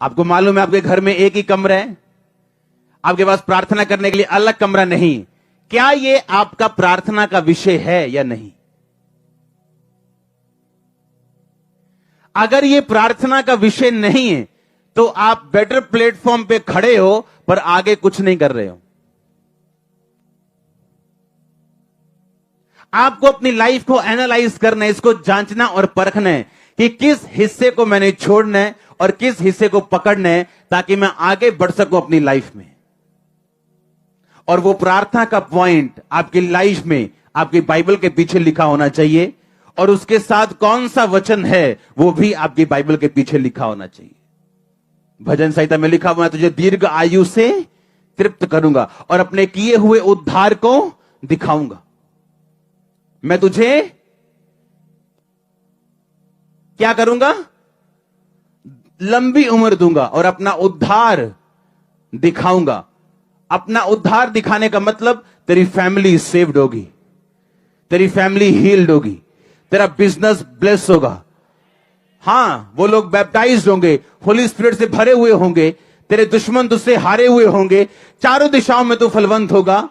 आपको मालूम है आपके घर में एक ही कमरा है, आपके पास प्रार्थना करने के लिए अलग कमरा नहीं। क्या ये आपका प्रार्थना का विषय है या नहीं? अगर ये प्रार्थना का विषय नहीं है तो आप बेटर प्लेटफॉर्म पे खड़े हो पर आगे कुछ नहीं कर रहे हो। आपको अपनी लाइफ को एनालाइज करना है, इसको जांचना और परखना है कि किस हिस्से को मैंने छोड़ना है और किस हिस्से को पकड़ना है ताकि मैं आगे बढ़ सकूं अपनी लाइफ में। और वो प्रार्थना का पॉइंट आपकी लाइफ में आपकी बाइबल के पीछे लिखा होना चाहिए, और उसके साथ कौन सा वचन है वो भी आपकी बाइबल के पीछे लिखा होना चाहिए। भजन संहिता में लिखा हुआ है, तुझे दीर्घ आयु से तृप्त करूंगा और अपने किए हुए उद्धार को दिखाऊंगा। मैं तुझे क्या करूंगा? लंबी उम्र दूंगा और अपना उद्धार दिखाऊंगा। अपना उद्धार दिखाने का मतलब तेरी फैमिली सेव्ड होगी, तेरी फैमिली हील्ड होगी, तेरा बिजनेस ब्लेस होगा। हां, वो लोग बैप्टाइज्ड होंगे, होली स्पिरिट से भरे हुए होंगे, तेरे दुश्मन तुझसे हारे हुए होंगे, चारों दिशाओं में तू फलवंत होगा।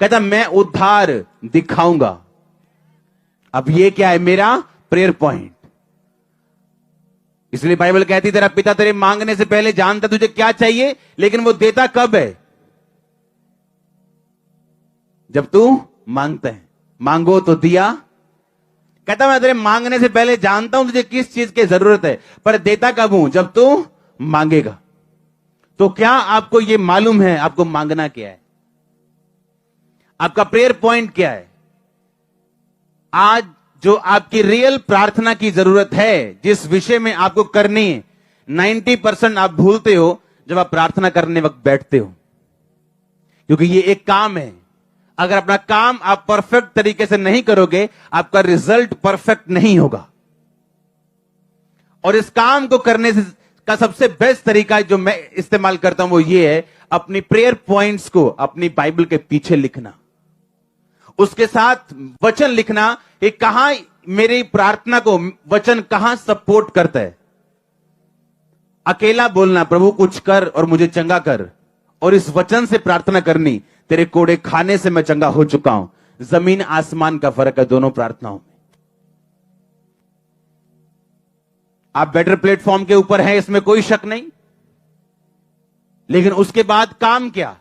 कहता मैं उद्धार दिखाऊंगा। अब ये क्या है? मेरा प्रेयर पॉइंट। इसलिए बाइबल कहती तेरा पिता तेरे मांगने से पहले जानता तुझे क्या चाहिए, लेकिन वो देता कब है? जब तू मांगता है। मांगो तो दिया। कहता मैं तेरे मांगने से पहले जानता हूं तुझे किस चीज की जरूरत है, पर देता कब हूं? जब तू मांगेगा। तो क्या आपको यह मालूम है आपको मांगना क्या है? आपका प्रेयर पॉइंट क्या है? आज जो आपकी रियल प्रार्थना की जरूरत है, जिस विषय में आपको करनी है, 90% आप भूलते हो जब आप प्रार्थना करने वक्त बैठते हो, क्योंकि ये एक काम है। अगर अपना काम आप परफेक्ट तरीके से नहीं करोगे, आपका रिजल्ट परफेक्ट नहीं होगा। और इस काम को करने का सबसे बेस्ट तरीका जो मैं इस्तेमाल करता हूं वो ये है, अपनी प्रेयर पॉइंट्स को अपनी बाइबल के पीछे लिखना, उसके साथ वचन लिखना कि कहां मेरी प्रार्थना को वचन कहां सपोर्ट करता है। अकेला बोलना प्रभु कुछ कर और मुझे चंगा कर, और इस वचन से प्रार्थना करनी तेरे कोड़े खाने से मैं चंगा हो चुका हूं। जमीन आसमान का फर्क है दोनों प्रार्थनाओं में। आप बेटर प्लेटफॉर्म के ऊपर हैं, इसमें कोई शक नहीं, लेकिन उसके बाद काम क्या?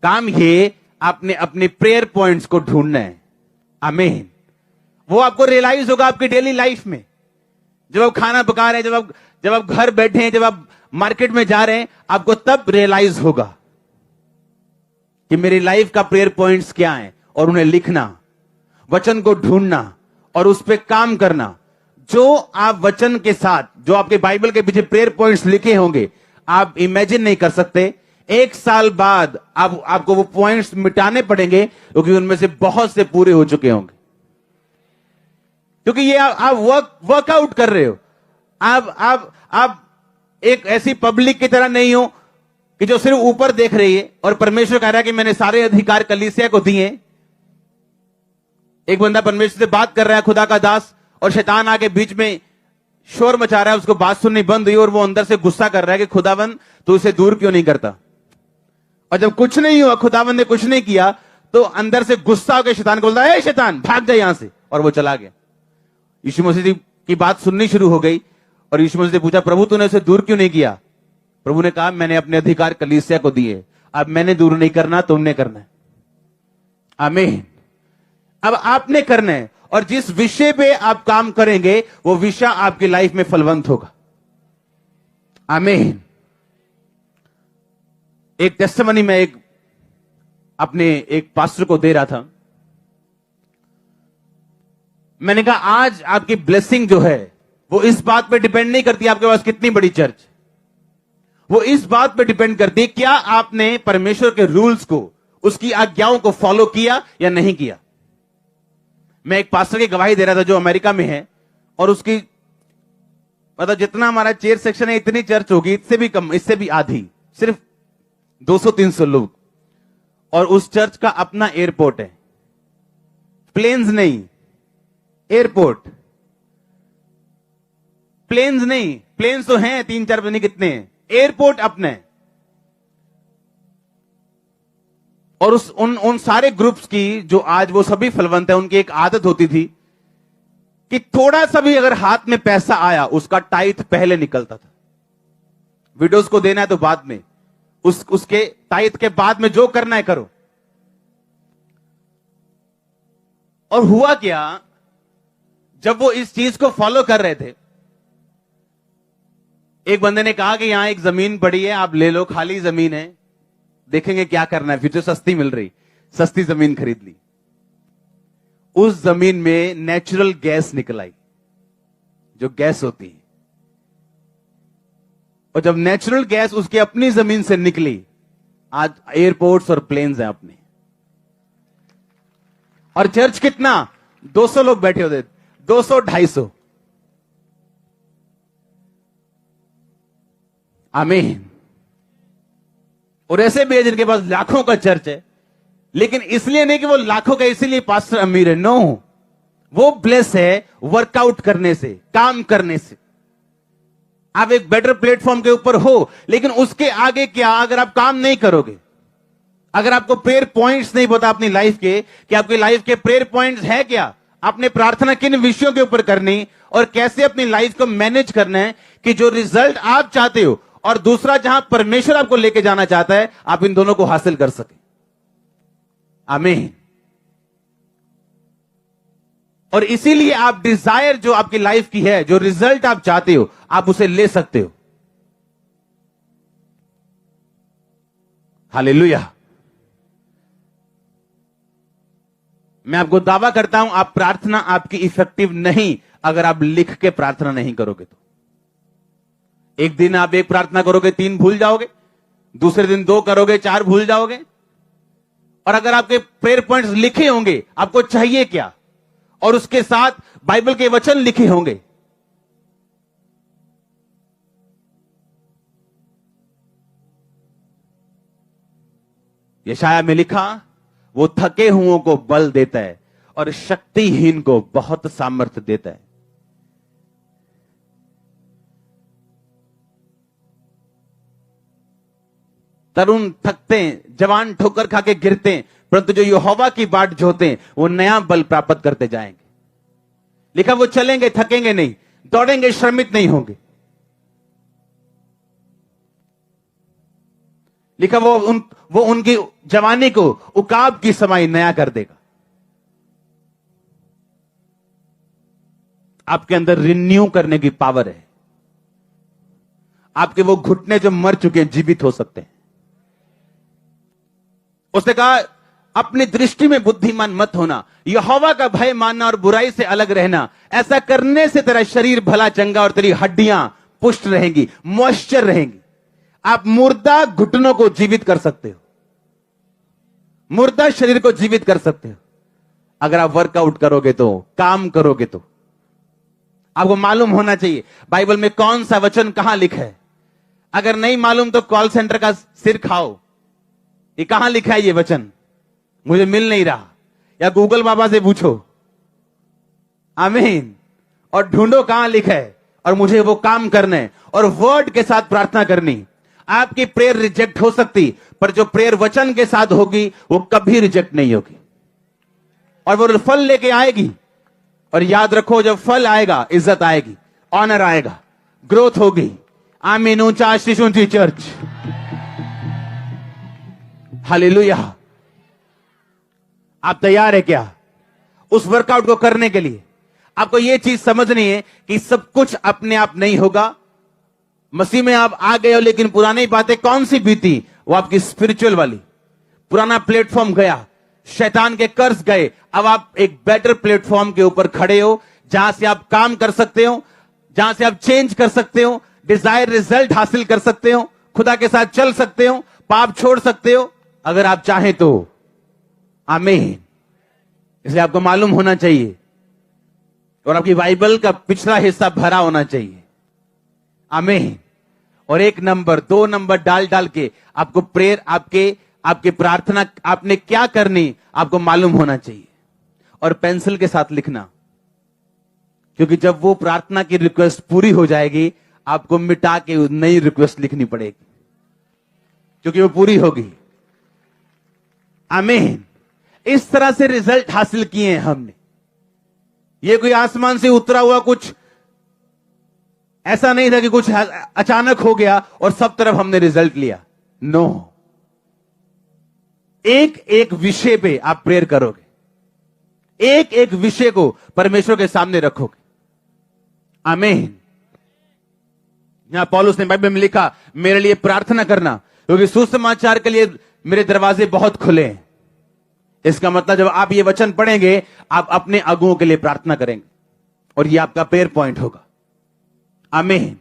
काम ये आपने अपने प्रेयर पॉइंट्स को ढूंढना है। आमीन। वो आपको रियलाइज होगा आपकी डेली लाइफ में, जब आप खाना पका रहे हैं, जब आप घर बैठे हैं, जब आप मार्केट में जा रहे हैं, आपको तब रियलाइज होगा कि मेरी लाइफ का प्रेयर पॉइंट्स क्या हैं, और उन्हें लिखना, वचन को ढूंढना और उस पर काम करना। जो आप वचन के साथ, जो आपके बाइबल के पीछे प्रेयर पॉइंट्स लिखे होंगे, आप इमेजिन नहीं कर सकते 1 साल बाद आपको वो पॉइंट्स मिटाने पड़ेंगे, क्योंकि उनमें से बहुत से पूरे हो चुके होंगे। क्योंकि ये आप वर्कआउट कर रहे हो। आप एक ऐसी पब्लिक की तरह नहीं हो कि जो सिर्फ ऊपर देख रही है और परमेश्वर कह रहा है कि मैंने सारे अधिकार कलीसिया को दिए। एक बंदा परमेश्वर से बात कर रहा है, खुदा का दास, और शैतान आके बीच में शोर मचा रहा है, उसको बात सुननी बंद हुई और वो अंदर से गुस्सा कर रहा है कि खुदावन तू इसे दूर क्यों नहीं करता। और जब कुछ नहीं हुआ, खुदावन ने कुछ नहीं किया, तो अंदर से गुस्सा होकर शैतान को बोलता है, शैतान भाग जा यहां से, और वो चला गया। यीशु मसीह की बात सुननी शुरू हो गई और यीशु मसीह ने पूछा, प्रभु तूने उसे दूर क्यों नहीं किया? प्रभु ने कहा, मैंने अपने अधिकार कलीसिया को दिए, अब मैंने दूर नहीं करना, तुमने करना है। आमीन। अब आपने करना है, और जिस विषय पे आप काम करेंगे वो विषय आपकी लाइफ में फलवंत होगा। आमीन। एक टेस्टिमनी में अपने एक पास्टर को दे रहा था। मैंने कहा आज आपकी ब्लेसिंग जो है वो इस बात पे डिपेंड नहीं करती आपके पास कितनी बड़ी चर्च, वो इस बात पे डिपेंड करती है क्या आपने परमेश्वर के रूल्स को, उसकी आज्ञाओं को फॉलो किया या नहीं किया। मैं एक पास्टर की गवाही दे रहा था जो अमेरिका में है, और उसकी मतलब जितना हमारा चेयर सेक्शन है इतनी चर्च होगी, इससे भी कम, इससे भी आधी, सिर्फ 200-300 लोग, और उस चर्च का अपना एयरपोर्ट है, प्लेन्स नहीं, एयरपोर्ट। प्लेन्स नहीं, प्लेन्स तो हैं 3-4 पता नहीं कितने हैं, एयरपोर्ट अपने। और उन सारे ग्रुप्स की जो आज वो सभी फलवंत है, उनकी एक आदत होती थी कि थोड़ा सा भी अगर हाथ में पैसा आया उसका टाइथ पहले निकलता था। विडोज को देना है तो बाद में, उसके टाइथ के बाद में जो करना है करो। और हुआ क्या, जब वो इस चीज को फॉलो कर रहे थे, एक बंदे ने कहा कि यहां एक जमीन पड़ी है, आप ले लो, खाली जमीन है, देखेंगे क्या करना है, फिर तो सस्ती मिल रही, सस्ती जमीन खरीद ली। उस जमीन में नेचुरल गैस निकल आई, जो गैस होती है। और जब नेचुरल गैस उसकी अपनी जमीन से निकली, आज एयरपोर्ट्स और प्लेन्स हैं अपने। और चर्च कितना, 200 लोग बैठे होते, 200-250। आमीन। और ऐसे भी है जिनके पास लाखों का चर्च है, लेकिन इसलिए नहीं कि वो लाखों का इसलिए पास्टर अमीर है, नो, वो ब्लेस है वर्कआउट करने से, काम करने से। आप एक बेटर प्लेटफॉर्म के ऊपर हो, लेकिन उसके आगे क्या, अगर आप काम नहीं करोगे, अगर आपको प्रेयर पॉइंट्स नहीं पता अपनी लाइफ के, कि आपकी लाइफ के प्रेयर पॉइंट्स है क्या, आपने प्रार्थना किन विषयों के ऊपर करनी और कैसे अपनी लाइफ को मैनेज करना है कि जो रिजल्ट आप चाहते हो और दूसरा जहां परमेश्वर आपको लेके जाना चाहता है, आप इन दोनों को हासिल कर सके। आमीन। और इसीलिए आप डिजायर जो आपकी लाइफ की है, जो रिजल्ट आप चाहते हो, आप उसे ले सकते हो। हालेलुया। मैं आपको दावा करता हूं, आप प्रार्थना आपकी इफेक्टिव नहीं अगर आप लिख के प्रार्थना नहीं करोगे तो। एक दिन आप एक प्रार्थना करोगे, 3 भूल जाओगे, दूसरे दिन 2 करोगे, 4 भूल जाओगे। और अगर आपके प्रेयर पॉइंट्स लिखे होंगे, आपको चाहिए क्या, और उसके साथ बाइबल के वचन लिखे होंगे, यशाया में लिखा, वो थके हुओं को बल देता है और शक्तिहीन को बहुत सामर्थ्य देता है। तरुण थकते हैं, जवान ठोकर खा के गिरते हैं, परंतु जो यहोवा की बाट जोते हैं वो नया बल प्राप्त करते जाएंगे। लिखा, वो चलेंगे, थकेंगे नहीं, दौड़ेंगे, श्रमित नहीं होंगे। लिखा, वो उनकी जवानी को उकाब की समाई नया कर देगा। आपके अंदर रिन्यू करने की पावर है। आपके वो घुटने जो मर चुके हैं जीवित हो सकते हैं। उसने कहा, अपनी दृष्टि में बुद्धिमान मत होना, यहोवा का भय मानना और बुराई से अलग रहना। ऐसा करने से तेरा शरीर भला चंगा और तेरी हड्डियां पुष्ट रहेंगी, मॉइस्चर रहेंगी। आप मुर्दा घुटनों को जीवित कर सकते हो, मुर्दा शरीर को जीवित कर सकते हो अगर आप वर्कआउट करोगे तो, काम करोगे तो। आपको मालूम होना चाहिए बाइबल में कौन सा वचन कहां लिखा है। अगर नहीं मालूम तो कॉल सेंटर का सिर खाओ, ये कहां लिखा है ये वचन, मुझे मिल नहीं रहा, या गूगल बाबा से पूछो। आमीन। और ढूंढो कहां लिखा है, और मुझे वो काम करना है और वर्ड के साथ प्रार्थना करनी। आपकी प्रेयर रिजेक्ट हो सकती, पर जो प्रेयर वचन के साथ होगी वो कभी रिजेक्ट नहीं होगी, और वो फल लेके आएगी। और याद रखो, जब फल आएगा इज्जत आएगी, ऑनर आएगा, ग्रोथ होगी। आमीन। ऊंचा आशीष, ऊंची चर्च। हालेलुया। आप तैयार है क्या उस वर्कआउट को करने के लिए? आपको यह चीज समझनी है कि सब कुछ अपने आप नहीं होगा। मसीह में आप आ गए हो, लेकिन पुरानी बातें कौन सी बीती, वो आपकी स्पिरिचुअल वाली। पुराना प्लेटफॉर्म गया, शैतान के कर्ज गए, अब आप एक बेटर प्लेटफॉर्म के ऊपर खड़े हो, जहां से आप काम कर सकते हो, जहां से आप चेंज कर सकते हो, डिजायर रिजल्ट हासिल कर सकते हो, खुदा के साथ चल सकते हो, पाप छोड़ सकते हो अगर आप चाहें तो। आमीन। इसलिए आपको मालूम होना चाहिए, और आपकी बाइबल का पिछला हिस्सा भरा होना चाहिए। आमीन। और 1 नंबर 2 नंबर डाल डाल के आपको प्रेयर, आपके प्रार्थना आपने क्या करनी आपको मालूम होना चाहिए। और पेंसिल के साथ लिखना, क्योंकि जब वो प्रार्थना की रिक्वेस्ट पूरी हो जाएगी, आपको मिटा के नई रिक्वेस्ट लिखनी पड़ेगी, क्योंकि वो पूरी होगी। आमीन। इस तरह से रिजल्ट हासिल किए हैं हमने। ये कोई आसमान से उतरा हुआ कुछ ऐसा नहीं था कि कुछ अचानक हो गया और सब तरफ हमने रिजल्ट लिया। नो, एक एक विषय पे आप प्रेयर करोगे, एक एक विषय को परमेश्वर के सामने रखोगे। आमीन। यहां पौलुस ने बाइबल में लिखा, मेरे लिए प्रार्थना करना, क्योंकि सुसमाचार के लिए मेरे दरवाजे बहुत खुले हैं। इसका मतलब जब आप ये वचन पढ़ेंगे, आप अपने अगुओं के लिए प्रार्थना करेंगे और ये आपका प्रेयर पॉइंट होगा। आमीन।